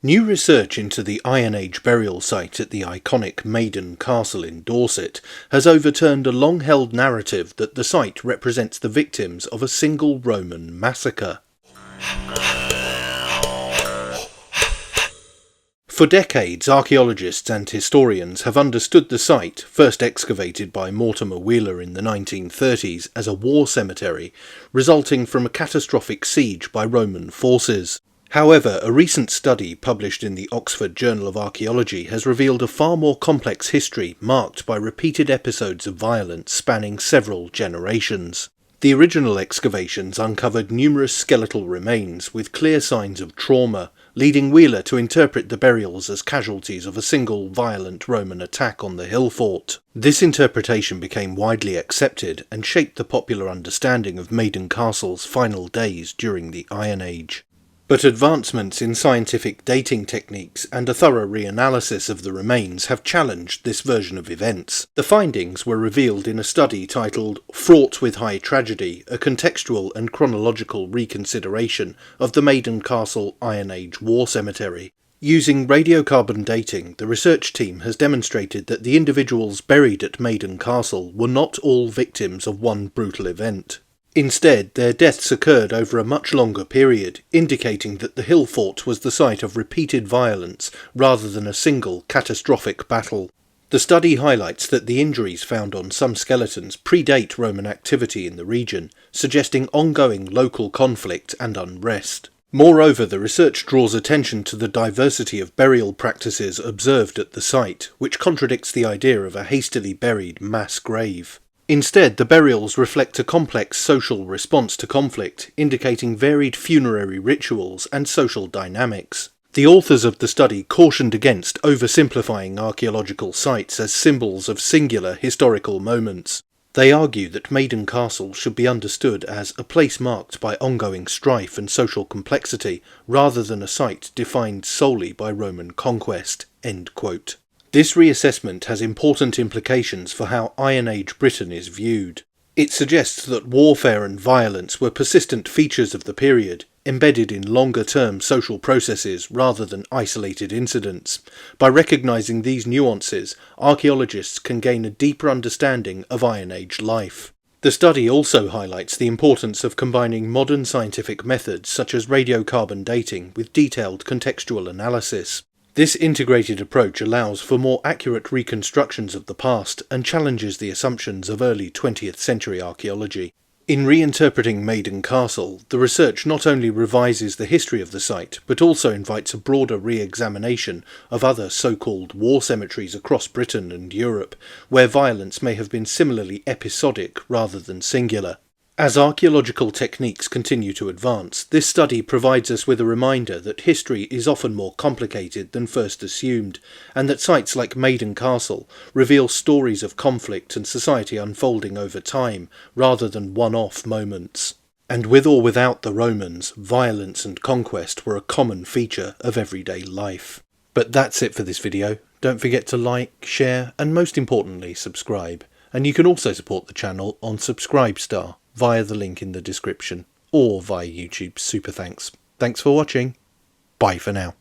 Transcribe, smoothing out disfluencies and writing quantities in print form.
New research into the Iron Age burial site at the iconic Maiden Castle in Dorset has overturned a long-held narrative that the site represents the victims of a single Roman massacre. For decades, archaeologists and historians have understood the site, first excavated by Mortimer Wheeler in the 1930s, as a war cemetery, resulting from a catastrophic siege by Roman forces. However, a recent study published in the Oxford Journal of Archaeology has revealed a far more complex history marked by repeated episodes of violence spanning several generations. The original excavations uncovered numerous skeletal remains with clear signs of trauma, leading Wheeler to interpret the burials as casualties of a single violent Roman attack on the hill fort. This interpretation became widely accepted and shaped the popular understanding of Maiden Castle's final days during the Iron Age. But advancements in scientific dating techniques and a thorough reanalysis of the remains have challenged this version of events. The findings were revealed in a study titled Fraught with High Tragedy, a contextual and chronological reconsideration of the Maiden Castle Iron Age War Cemetery. Using radiocarbon dating, the research team has demonstrated that the individuals buried at Maiden Castle were not all victims of one brutal event. Instead, their deaths occurred over a much longer period, indicating that the hill fort was the site of repeated violence rather than a single catastrophic battle. The study highlights that the injuries found on some skeletons predate Roman activity in the region, suggesting ongoing local conflict and unrest. Moreover, the research draws attention to the diversity of burial practices observed at the site, which contradicts the idea of a hastily buried mass grave. Instead, the burials reflect a complex social response to conflict, indicating varied funerary rituals and social dynamics. The authors of the study cautioned against oversimplifying archaeological sites as symbols of singular historical moments. They argue that Maiden Castle should be understood as a place marked by ongoing strife and social complexity, rather than a site defined solely by Roman conquest." End quote. This reassessment has important implications for how Iron Age Britain is viewed. It suggests that warfare and violence were persistent features of the period, embedded in longer-term social processes rather than isolated incidents. By recognising these nuances, archaeologists can gain a deeper understanding of Iron Age life. The study also highlights the importance of combining modern scientific methods such as radiocarbon dating with detailed contextual analysis. This integrated approach allows for more accurate reconstructions of the past and challenges the assumptions of early 20th century archaeology. In reinterpreting Maiden Castle, the research not only revises the history of the site, but also invites a broader re-examination of other so-called war cemeteries across Britain and Europe, where violence may have been similarly episodic rather than singular. As archaeological techniques continue to advance, this study provides us with a reminder that history is often more complicated than first assumed, and that sites like Maiden Castle reveal stories of conflict and society unfolding over time, rather than one-off moments. And with or without the Romans, violence and conquest were a common feature of everyday life. But that's it for this video. Don't forget to like, share, and most importantly, subscribe. And you can also support the channel on Subscribestar, via the link in the description, or via YouTube's Super Thanks. Thanks for watching. Bye for now.